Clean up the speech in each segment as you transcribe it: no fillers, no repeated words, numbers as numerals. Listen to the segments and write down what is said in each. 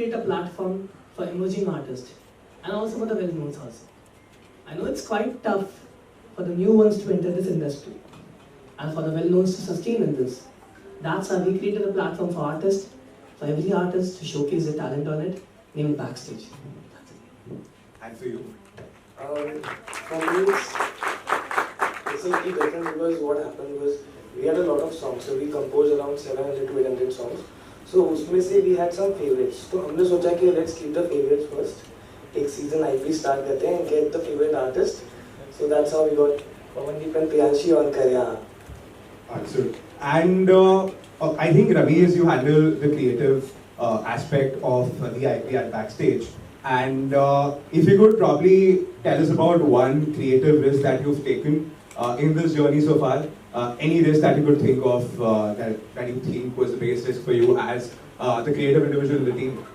create a platform for emerging artists and also for the well-known also. I know it's quite tough for the new ones to enter this industry and for the well-knowns to sustain in this. That's why we created a platform for artists, for every artist to showcase their talent on it, named Backstage. That's it. And for you? For me, it's a key difference because what happened was we had a lot of songs, so we composed around 700 to 800 songs. So उसमें से we had some favorites. तो हमने सोचा कि let's keep the favorites first. एक season IP start करते हैं and get the favorite artist. So that's how we got Pawandeep and Priyanshi on Karya. Understood. And I think Ramesh, you handle the creative aspect of the IP at Backstage. And if you could probably tell us about one creative risk that you've taken in this journey so far, any risk that you could think of that you think was the biggest risk for you as the creative individual in the team?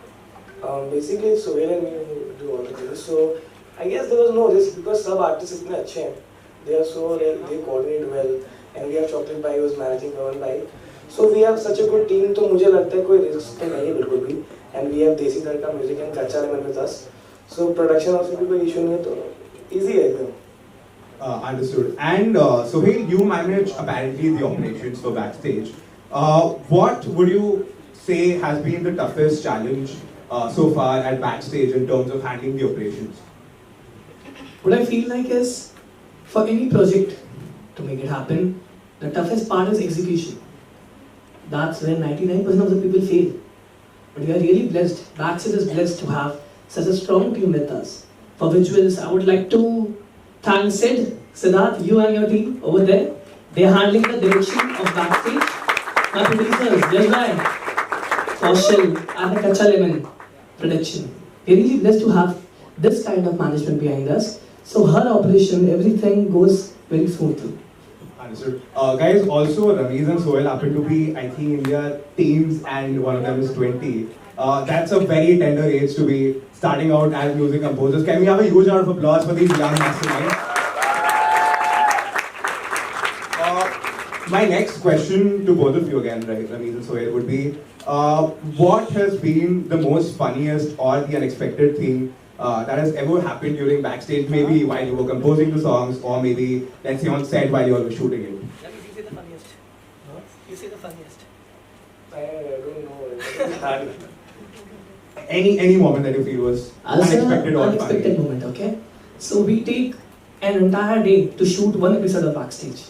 Basically, Sohail and me do all the things. So I guess there was no risk because सब artists इतने अच्छे हैं. They are so they coordinate well, and we have Chocolate Bhai who is managing Pawan Bhai. So we have such a good team. तो मुझे लगता है कोई risk तो नहीं है बिल्कुल भी. And we have Desi Tadka Music and Kacha Lemon with us. So production also भी कोई issue नहीं है तो easy है एकदम. Understood. And Sohail, you manage apparently the operations for Backstage. What would you say has been the toughest challenge so far at Backstage in terms of handling the operations? What I feel like is, for any project to make it happen, the toughest part is execution. That's when 99% of the people fail. But we are really blessed. Backstage is blessed to have such a strong team with us. For visuals, I would like to thank Sid, Siddharth, you and your team over there. They are handling the direction of Backstage. My producers, Jai, Kaushal, and the Kacha Lemon production. We are really blessed to have this kind of management behind us. So her operation, everything goes very smoothly. Understood. Guys, also Ramesh and Sohail happen to be, I think, in their teens and one of them is 20. That's a very tender age to be starting out as music composers. Can we have a huge round of applause for these young masterminds? My next question to both of you again, right, Ramesh and Sohail, would be, what has been the most funniest or the unexpected thing that has ever happened during Backstage, maybe while you were composing the songs, or maybe, let's say, on set while you were shooting it? You say the funniest. You say the funniest. I don't know. Any moment that you feel was unexpected or unexpected funny? moment, okay? So we take an entire day to shoot one episode of Backstage.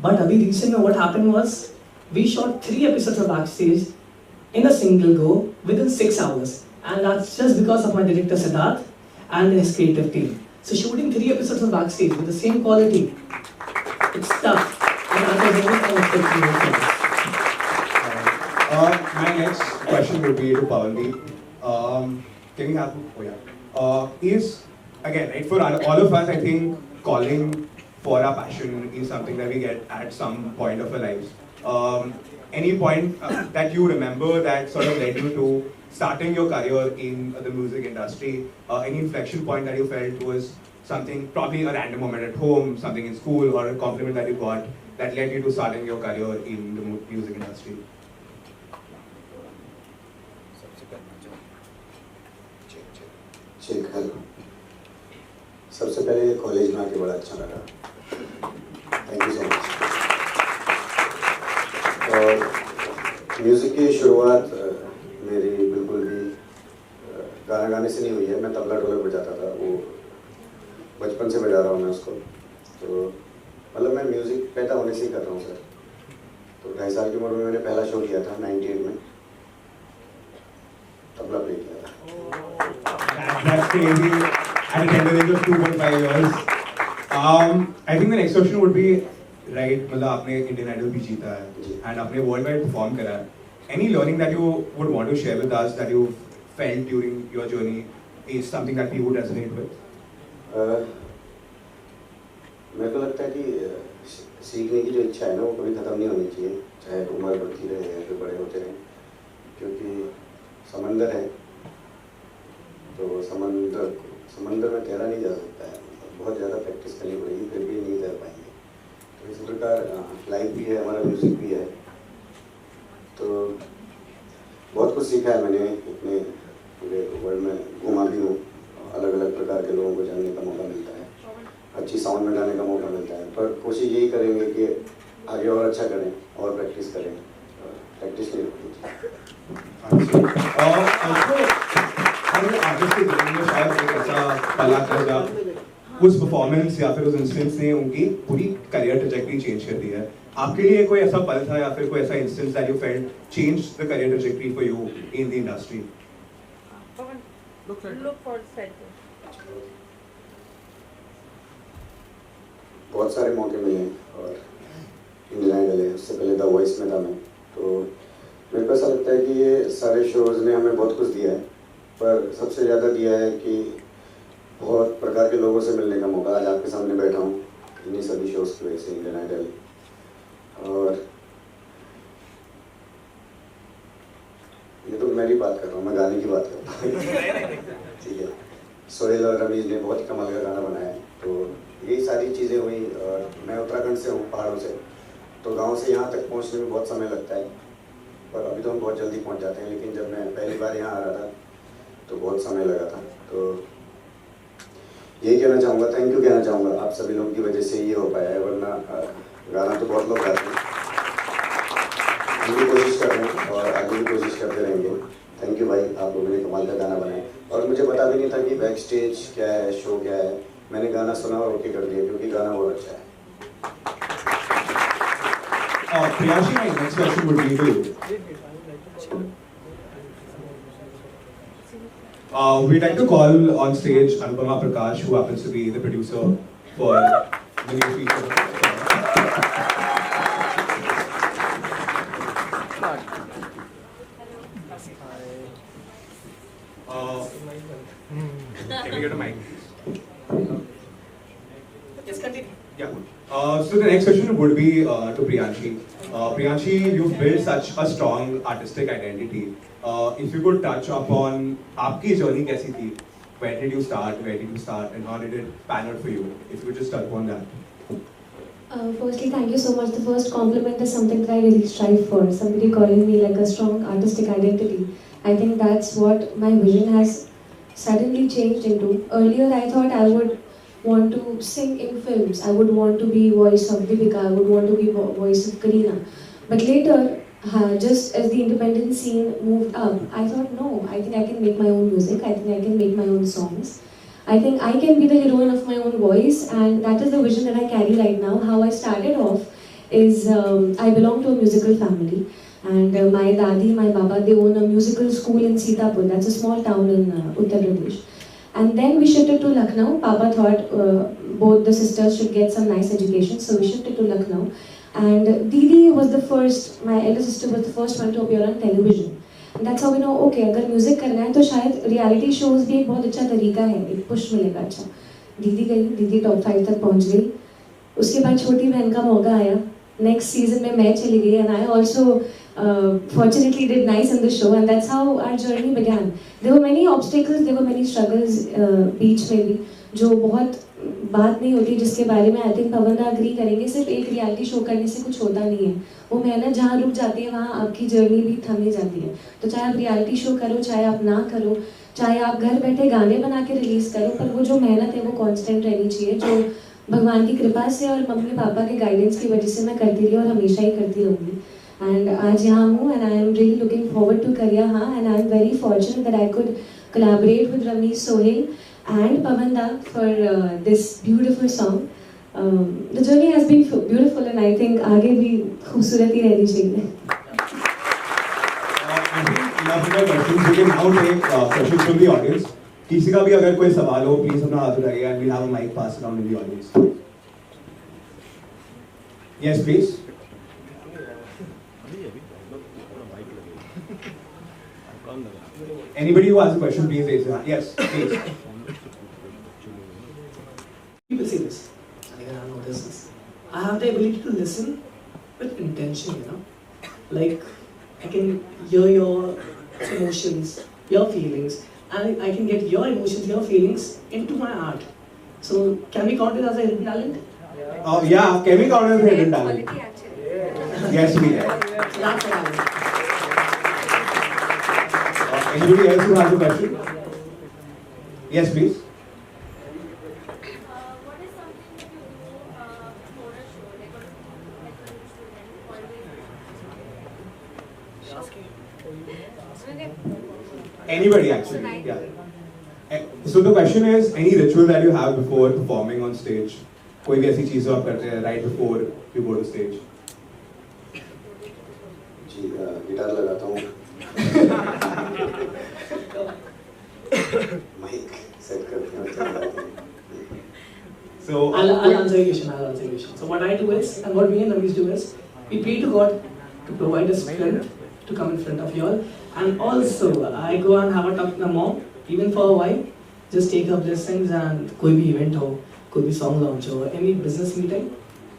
But Abhi recently what happened was, we shot 3 episodes of Backstage in a single go within 6 hours. And that's just because of my director Siddharth and his creative team. So shooting 3 episodes of Backstage with the same quality, it's tough. And that was very unexpected. My next question would be to Pawandeep. Can we have, is, again, right, for all of us, I think calling for our passion is something that we get at some point of our lives. Any point that you remember that sort of led you to starting your career in the music industry, any inflection point that you felt was something, probably a random moment at home, something in school, or a compliment that you got that led you to starting your career in the music industry? Check hello सबसे पहले college में आके बड़ा अच्छा लगा thank you so much और music की शुरुआत मेरी बिल्कुल भी गाना गाने से नहीं हुई है मैं तबला ढोलक बजाता था वो बचपन से बजा रहा हूँ मैं उसको तो मतलब मैं म्यूज़िक पैदा होने से ही कर रहा हूँ सर तो 2.5 साल की उम्र में मैंने पहला शो किया था 98 में तबला प्ले किया था That's crazy. At a tender age of 2.5 years. I think the next question would be, right, मतलब आपने Indian Idol भी जीता है and आपने worldwide perform करा है. Any learning that you would want to share with us that you felt during your journey is something that we would resonate with? मेरे को लगता है कि सीखने की जो इच्छा है ना वो कभी ख़त्म नहीं होनी चाहिए चाहे उम्र बढ़ती रहे या फिर बड़े होते रहें क्योंकि समंदर है तो समंदर में तैरा नहीं जा सकता है बहुत ज़्यादा प्रैक्टिस करनी पड़ेगी फिर भी नहीं तैर पाएंगे तो इस प्रकार लाइफ भी है हमारा म्यूज़िक भी है तो बहुत कुछ सीखा है मैंने अपने में गाने का मौका मिलता है, पर कोशिश यही करेंगे कि आगे और अच्छा करें और प्रैक्टिस करें, प्रैक्टिस नहीं रुकनी चाहिए। और हर आर्टिस्ट के जीवन में शायद एक ऐसा पल आता है जब उस परफॉर्मेंस या फिर उस इंस्टेंस ने उनकी पूरी करियर ट्रैजेक्टरी चेंज कर दी है। आपके लिए कोई ऐसा पल था या फिर कोई ऐसा instance that you felt changed the career trajectory for you in the industry? Look for center. बहुत सारे मौके मिले हैं और इंडियन आइडल है, उससे पहले द वॉइस में था मैं, तो मेरे को ऐसा लगता है कि ये सारे शोज़ ने हमें बहुत कुछ दिया है, पर सबसे ज़्यादा दिया है कि बहुत प्रकार के लोगों से मिलने का मौका। आज आपके सामने बैठा हूँ इन्हीं सभी शोज़ की वजह से, इंडियन आइडल। और ये तो मैं भी बात कर रहा हूँ, मैं गाने की बात कर रहा हूँ ठीक है। सोहेल और रमीज ने बहुत ही कमाल का गाना बनाया है, तो यही सारी चीज़ें हुई। और मैं उत्तराखंड से हूँ, पहाड़ों से, तो गांव से यहाँ तक पहुँचने में बहुत समय लगता है, पर अभी तो हम बहुत जल्दी पहुँच जाते हैं। लेकिन जब मैं पहली बार यहाँ आ रहा था तो बहुत समय लगा था। तो यही कहना चाहूँगा, थैंक यू कहना चाहूँगा, आप सभी लोगों की वजह से ये हो पाया है, वरना गाना तो बहुत लोग गाते हैं। हम भी कोशिश कर रहे हैं और आगे भी कोशिश करते रहेंगे। थैंक यू भाई, आप लोगों ने कमाल का गाना बनाया। और मुझे पता भी नहीं था कि बैक स्टेज क्या है, शो क्या है। मैंने गाना सुना और ओके कर दिया, क्योंकि गाना बहुत अच्छा है। Priyanshi, my next question would be to you. We'd like to call on stage Anupama Prakash, who happens to be the producer for the new feature. Can we get a mic? Yes, continue. Yeah. So the next question would be to Priyanshi. Priyanshi, you've built such a strong artistic identity. If you could touch upon आपकी journey कैसी थी? Where did you start? Where did you start? And how did it pan out for you? If you could just touch upon that. Firstly, thank you so much. The first compliment is something that I really strive for. Somebody calling me like a strong artistic identity. I think that's what my vision has suddenly changed into. Earlier, I thought I would want to sing in films. I would want to be voice of Deepika. I would want to be voice of Kareena. But later, just as the independent scene moved up, I thought, no, I think I can make my own music. I think I can make my own songs. I think I can be the heroine of my own voice, and that is the vision that I carry right now. How I started off is I belong to a musical family, and my dadi, my baba, they own a musical school in Sitapur. That's a small town in Uttar Pradesh. And then we shifted to Lucknow. Papa thought both the sisters should get some nice education, so we shifted to Lucknow. And Didi was the first, my elder sister was the first one to appear on television. And that's how we know, okay, अगर music करना है तो शायद reality shows भी एक बहुत अच्छा तरीका है, एक पुश मिलेगा अच्छा। दीदी गई, दीदी टॉप 5 तक पहुंच गई। उसके बाद छोटी बहन का मौका आया, नेक्स्ट सीजन में मैं चली गई, and I also fortunately did nice in the show, and that's how our journey began. There were many obstacles, there were many struggles बीच में भी, जो बहुत बात नहीं होती, जिसके बारे में आई थिंक पवन दा अग्री करेंगे। सिर्फ एक रियलिटी शो करने से कुछ होता नहीं है, वो मेहनत जहाँ रुक जाती है वहाँ आपकी जर्नी भी थम ही जाती है। तो चाहे आप रियलिटी शो करो, चाहे आप ना करो, चाहे आप घर बैठे गाने बना के रिलीज करो, पर वो जो मेहनत है वो कांस्टेंट रहनी चाहिए, जो भगवान की कृपा से और मम्मी पापा के गाइडेंस की वजह से मैं करती रही और हमेशा ही करती रहूँगी। एंड आज यहाँ हूँ, and I am really looking forward to career हाँ, and I am very fortunate that I could collaborate with Ramesh Sohel and Pavan Da for this beautiful song. The journey has been beautiful, and I think आगे भी खूबसूरत ही रहनी चाहिए। We can now take questions from the audience. किसी का भी अगर कोई सवाल हो, please अपना हाथ उठाइए, and we'll have a mic pass around in the audience. Yes, please. Anybody who has a question, please raise your hand. Yes, please. People say this, and even I notice this. I have the ability to listen with intention, you know. Like, I can hear your emotions, your feelings, and I can get your emotions, your feelings into my art. So, can we count it as a hidden talent? Yeah, can we count it as a hidden talent? Quality actually. Yes, we can. So that's what I mean. Anybody else who has a question? Yes, please. What is something that you Anybody actually, yeah. So the question is, any ritual that you have before performing on stage? कोई भी ऐसी चीज़ जो आप करते हैं right before you go to stage? जी guitar लगाता हूँ, माइक सेट करते हैं, चल जाते हैं. So I'll answer your question. So what I do is, and what me and Naviz do is, we pray to God to provide us strength to come in front of you all. And also, I go and have a talk with my mom, even for a while, just take her blessings and कोई भी event हो, कोई भी song launch हो, any business meeting,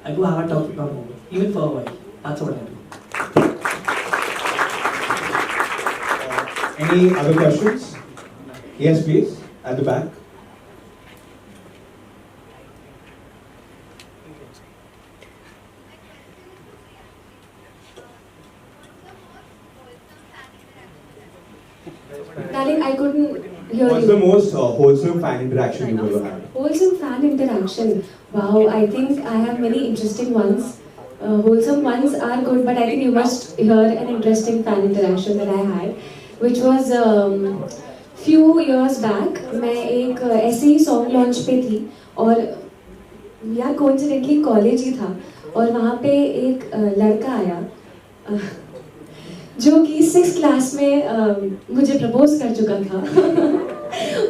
I go have a talk with my mom, even for a while. That's what I do. any other questions? Yes, please, at the back. Darling, I couldn't hear What's you. the most wholesome fan interaction you've ever had? Wholesome fan interaction. Wow, I think I have many interesting ones. Wholesome ones are good, but I think you must hear an interesting fan interaction that I had, which was few years back. मैं एक ऐसे ही song launch पे थी और यार coincidentally college ही था और वहाँ पे एक लड़का आया जो कि 6th क्लास में मुझे प्रपोज कर चुका था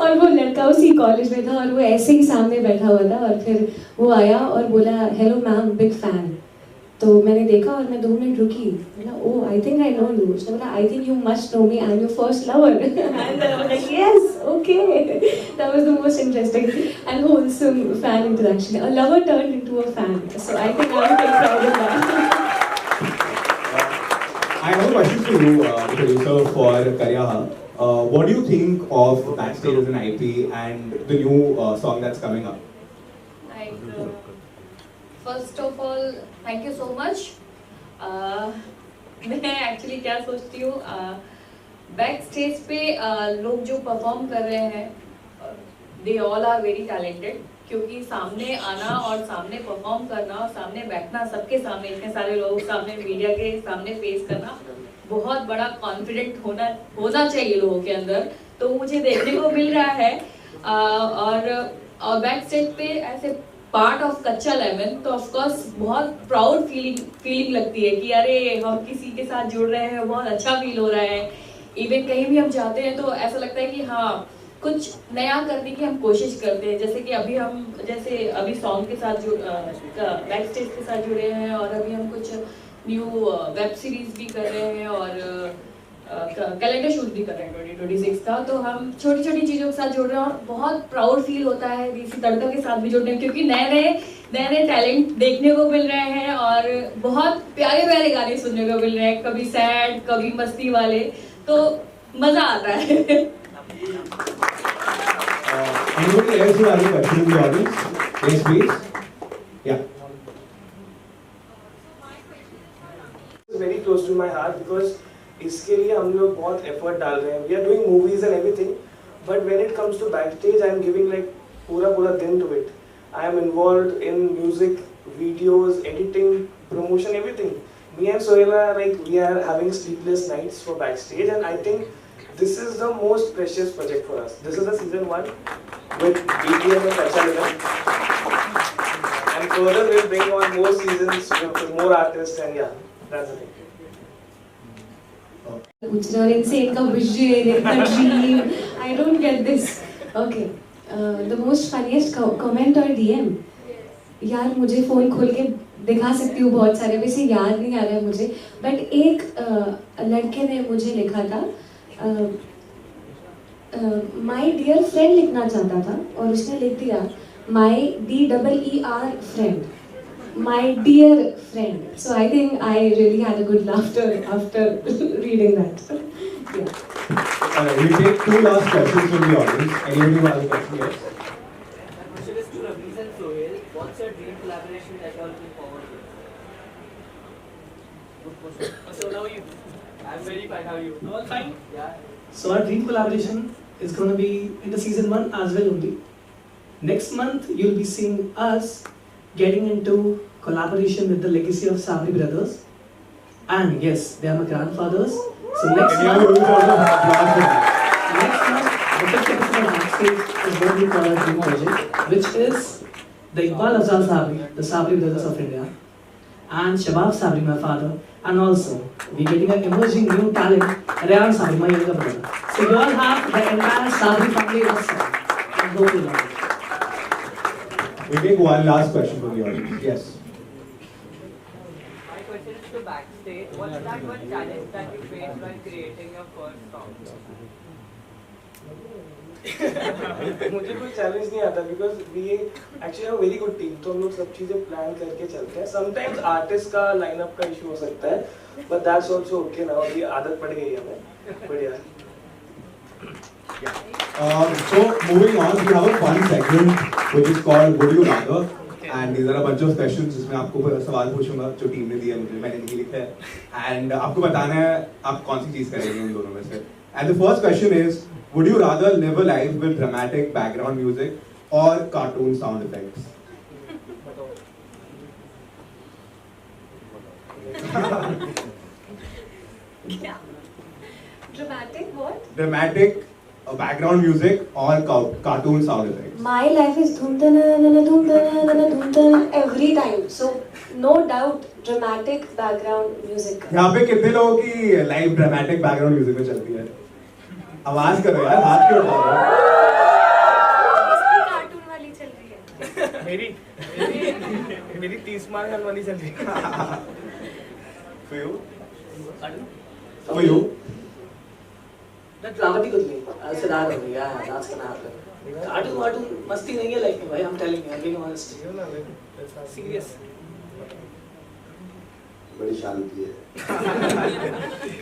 और वो लड़का उसी कॉलेज में था और वो ऐसे ही सामने बैठा हुआ था और फिर वो आया और बोला हेलो मैम बिग फैन. तो मैंने देखा और मैं 2 मिनट रुकी, बोला oh I think I know you. उसने बोला I think you must know me, I am your first lover. And I was like yes okay. That was the most interesting and wholesome fan interaction. A lover turned into a fan, so I think I am very proud of that. I have a question for you, producer for Karyaha. What do you think of Backstage as an IP and the new song that's coming up? First of all, thank you so much. मैं actually क्या सोचती हूँ, back stage पे लोग जो perform कर रहे हैं they all are very talented, क्योंकि सामने आना और सामने परफॉर्म करना और सामने बैठना, सबके सामने इतने सारे लोग सामने, मीडिया के सामने फेस करना, बहुत बड़ा कॉन्फिडेंट होना चाहिए लोगों के अंदर. तो मुझे देखने को मिल रहा है और बैक स्टेज पे ऐसे पार्ट ऑफ कच्चा लेमन, तो ऑफ कोर्स बहुत प्राउड फीलिंग लगती है कि अरे हम किसी के साथ जुड़ रहे हैं, बहुत अच्छा फील हो रहा है. इवन कहीं भी हम जाते हैं तो ऐसा लगता है कि हाँ कुछ नया करने की हम कोशिश करते हैं. जैसे कि अभी सॉन्ग के साथ बैक स्टेज के साथ जुड़े हैं और अभी हम कुछ न्यू वेब सीरीज भी कर रहे हैं और कैलेंडर शूट भी कर रहे हैं 2026 का. तो हम छोटी छोटी चीज़ों के साथ जुड़ रहे हैं और बहुत प्राउड फील होता है ऋषि तड़का के साथ भी जुड़ रहे हैं, क्योंकि नए टैलेंट देखने को मिल रहे हैं और बहुत प्यारे प्यारे गाने सुनने को मिल रहे हैं, कभी सैड कभी मस्ती वाले, तो मज़ा आता है. Anybody else who has a question in the audience? Yes, please. Yeah. It's very close to my heart because इसके लिए हम लोग बहुत effort डाल रहे हैं. We are doing movies and everything, but when it comes to backstage, I am giving like पूरा दिन to it. I am involved in music, videos, editing, promotion, everything. Me and Sohela, like we are having sleepless nights for backstage, and I think this is the most precious project for us. This is the season 1 with BTM and Kachalina. And further we'll bring on more seasons with more artists, and yeah, that's the thing. और इनसे इनका vision, इनका dream, I don't get this. Okay, the most funniest comment और DM. यार मुझे phone खोल के दिखा सकती हूँ बहुत सारे, वैसे याद नहीं आ रहा है मुझे, बट एक लड़के ने मुझे लिखा था माई डियर फ्रेंड लिखना चाहता था और उसने लिख दिया my DEER friend, my dear friend. So I think I really had a good laughter after reading that. We'll take 2 last questions from the audience. Anybody who has a question? Yes. Question is to Ramesh and Sohail. What's your dream collaboration that you are looking forward to? Good question. So now you. I'm very fine. How are you? All fine. Yeah. So our dream collaboration is going to be in the season 1 as well only. Next month you'll be seeing us getting into collaboration with the legacy of Sabri brothers. And yes, they are my grandfathers. So next Any other month, rules also applause for that. next month, the fifth episode of Backstage is going to be called a dream project, which is the Iqbal Afzal Sabri, the Sabri Brothers of India, and Shabab Sabri, my father, and also we're getting an emerging new talent, Rayan Sabri, my younger brother. So you all have the entire Sabri family in us. I hope you love it. We take one last question from the audience. Yes. My question is to Backstage. What's that one challenge that you faced while creating your first song? मुझे कोई challenge नहीं आता because we actually have very good team तो हम लोग सब चीजें plan करके चलते हैं समटाइम्स आर्टिस्ट का लाइनअप का इशू हो सकता है but that's also okay now अभी आदत पड़ गई है हमें बढ़िया So moving on, we have a fun segment which is called Would You Rather, and these are a bunch of questions जिसमें आपको सवाल पूछूंगा जो टीम ने दिया मुझे मैंने नहीं लिखा है and आपको बताना है आप कौन सी चीज करेंगे उन दोनों में से. And the first question is, would you rather live a life with dramatic background music or cartoon sound effects? Dramatic what? Dramatic background music or cartoon sound effects? My life is dhum dana dana dhum dana dana dhum dana every time. So no doubt dramatic background music. यहाँ पे कितने लोगों की life dramatic background music में चलती है? आवाज करो यार, हाथ क्यों उठा रहे हो? कार्टून वाली चल रही है. मेरी 30 मार्क वाली चल रही है For you? For you? That dramatically, I said that only. Yeah, that's gonna happen. Cartoon मस्ती नहीं है लाइफ में भाई. I'm telling you, I'm being honest. Serious बड़ी शांति है.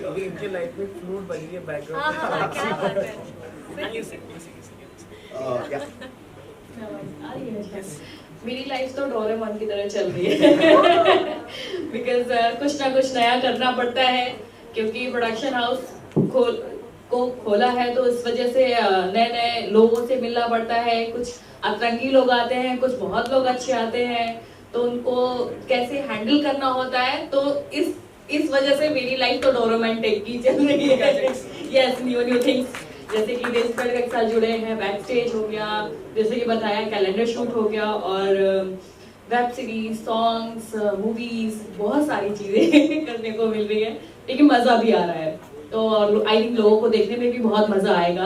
अभी इनके लाइफ में फ्लूट बन गई है बैकग्राउंड हाँ क्या बात है. Yeah. मेरी लाइफ तो डोरेमोन की तरह चल रही है बिकॉज कुछ ना कुछ नया करना पड़ता है क्योंकि प्रोडक्शन हाउस खोला है तो इस वजह से नए नए लोगों से मिलना पड़ता है. कुछ अतरंगी लोग आते हैं, कुछ बहुत लोग अच्छे आते हैं तो उनको कैसे हैंडल करना होता है. तो इस वजह से मेरी लाइफ तो डोरेमोन टाइप की चल रही है. यस, न्यू थिंग्स जैसे कि बेसबल के साथ जुड़े हैं, बैकस्टेज हो गया, जैसे कि बताया कैलेंडर शूट हो गया और वेब सीरीज, सॉन्ग्स, मूवीज, बहुत सारी चीजें करने को मिल रही है लेकिन मजा भी आ रहा है. तो आई थिंक लोगों को देखने में भी बहुत मजा आएगा.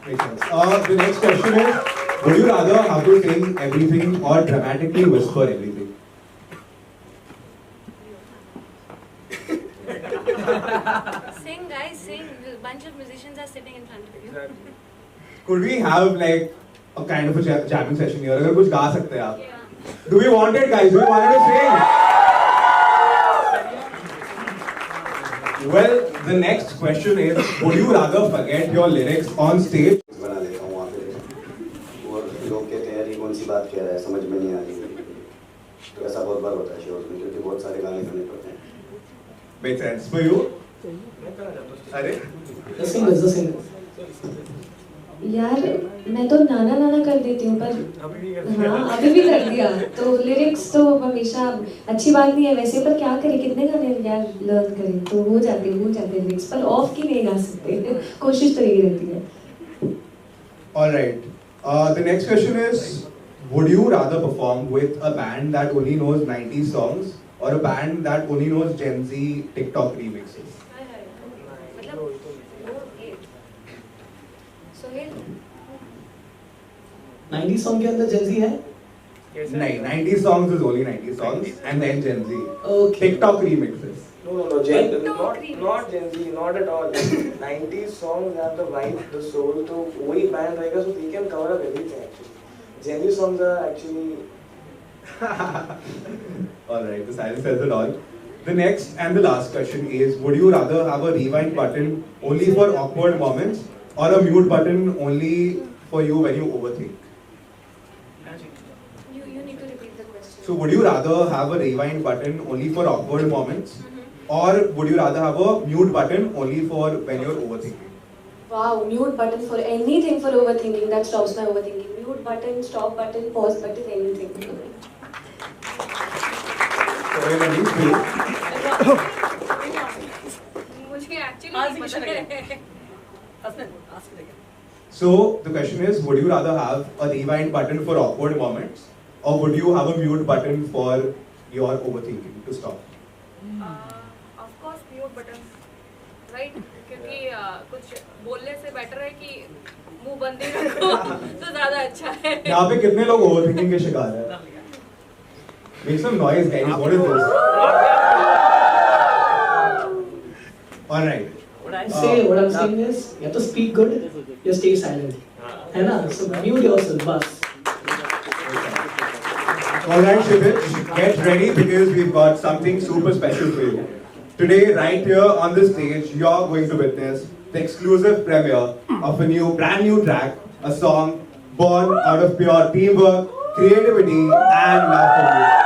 Makes sense. The next question is, would you rather have to sing everything or dramatically whisper everything? Sing, guys, sing. A bunch of musicians are sitting in front of you. Could we have like a kind of a jamming session here? अगर कुछ गा सकते हैं आप? Do we want it, guys? Do we want it to sing? Well, the next question is, would you rather forget your lyrics on stage? बना लेता हूँ वहाँ पे और लोग कहते हैं यार ये कौन सी बात कह रहा है, समझ में नहीं आ रही. तो ऐसा बहुत बार होता है शोज में क्योंकि बहुत सारे गाने गाने पड़ते हैं. Makes sense for you? अरे The singers. यार मैं तो नाना नाना कर देती हूँ पर हाँ अभी भी कर दिया. तो लिरिक्स तो हमेशा अच्छी बात नहीं है वैसे पर क्या करें, कितने गाने यार लर्न करें तो हो जाते लिरिक्स पर ऑफ की नहीं गा सकते. कोशिश तो यही रहती है. All right. The next question is, would you rather perform with a band that only knows 90s songs or a band that only knows Gen Z TikTok remixes? मतलब वो ये सोहेल 90 सॉन्ग के अंदर Gen Z है? नहीं, 90s songs is only 90s songs and then Gen Z. Okay. TikTok remixes. No, not Gen Z, not at all. 90s songs have the vibe, the soul. तो वही band रहेगा, so they can cover up everything actually. Gen Z songs are actually. All right, the silence says it all. The next and the last question is, would you rather have a rewind button only for awkward moments or a mute button only for you when you overthink? You need to repeat the question. So would you rather have a rewind button only for awkward moments or would you rather have a mute button only for when you're overthinking? Wow, mute button for anything for overthinking. That stops my overthinking. Mute button, stop button, pause button, anything. So, मुझे execution again. Aslan, ask it again. So the question is, would you rather have a rewind button for awkward moments, or would you have a mute button for your overthinking to stop? Of course mute button, right? क्योंकि कुछ बोलने से better है कि मुंह बंद ही रखो तो ज्यादा अच्छा है. यहाँ पे कितने लोग ओवरथिंकिंग के शिकार हैं? Make some noise, guys. What is this? All right. What I'm saying is, you have to speak good, you stay silent. है ना? So mute yourself, बस. All right, Shivich, get ready because we've got something super special for you. Today, right here on the stage, you're going to witness the exclusive premiere of a brand new track, a song born out of pure teamwork, creativity, and love for music.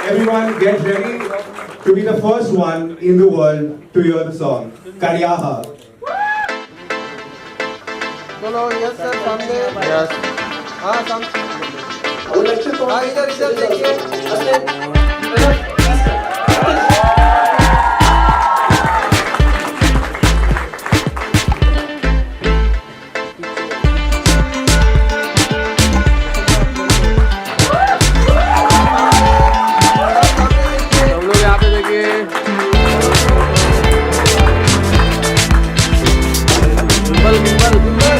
Everyone, get ready to be the first one in the world to hear the song, Karyaha. चलो yes sir सामने yes हाँ सामने I would like to talk. हाँ इधर देखिए Aslan, सब लोग यहाँ पे देखिए बिम्बल बिम्बल बिम्बल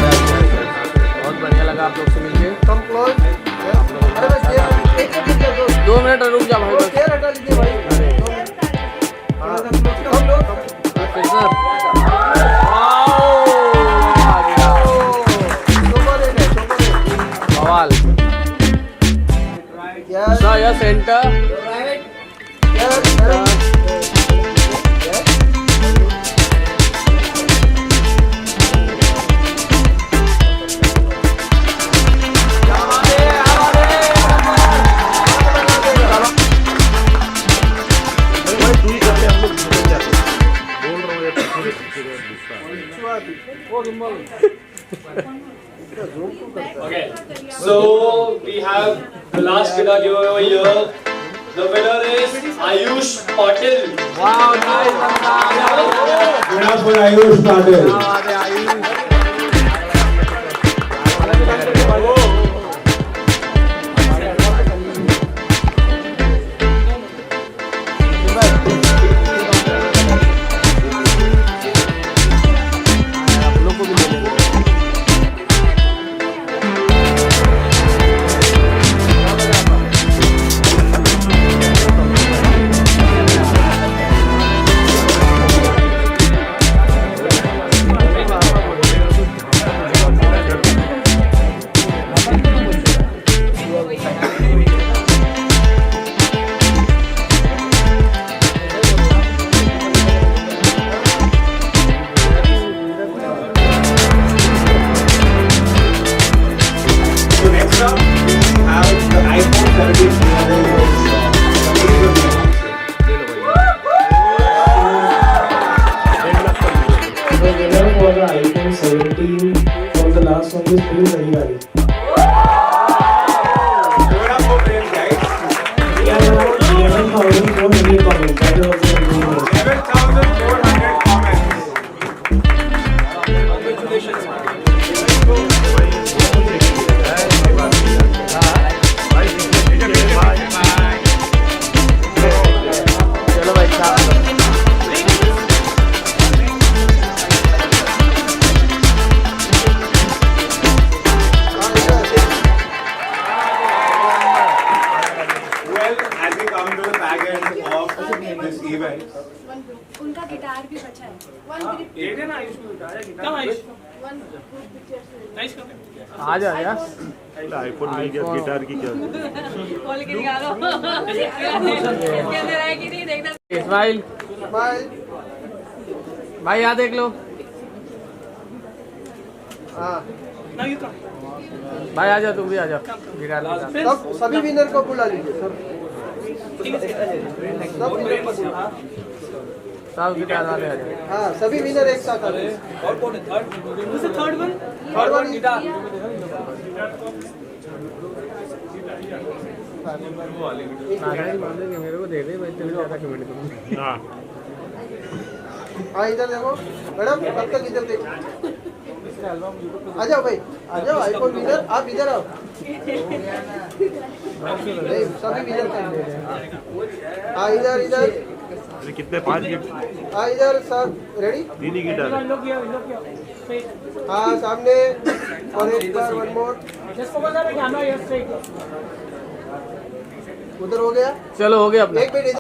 बहुत बढ़िया लगा आप लोग से मिलके कम क्लोज 2 मिनट रुक जा भाई बस हटा लीजिए भाई बवाल या centre Okay, so we have the last guitar giveaway over here. The winner is Ayush Patil. Wow nice Good enough for Ayush Patil. So next up, we have the iPhone 17 giveaway. the winner for the iPhone 17 from the last one is Prince Anivali. Give it up for Prince, guys. We have around 11,400 comments. That is also a good number. 11,400 comments. चलो भाई साहब Well, as we come to the back end of this event, उनका guitar भी बचा है. आ जा यार iPhone मिल गया, गिटार की क्या खोल के निकालो इसके अंदर है कि नहीं देखना. इस्माइल Smile. भाई यहाँ देख लो। हाँ भाई आ जाओ, तुम भी आ जाओ। गिटार सब सभी विनर को बुला लीजिए सब गिटार वाले आ जाओ। हाँ सभी विनर एक साथ आ जाओ। और कौन है थर्ड वन गिटार। मेरे को दे दे, मैं तेरे ज़्यादा कमेंट करूँगा। हाँ इधर देखो मैडम, कब तक इधर देखो। आ जाओ भाई, आ जाओ आईफोन विनर, आप इधर आओ। नहीं सभी विनर का दे रहे हैं। हाँ इधर इधर। अरे कितने 5 गिटार? हाँ इधर सब रेडी। 3 ही गिटार। हाँ सामने और एक बार वन मोर। उधर हो गया, चलो हो गया अपना। एक मिनट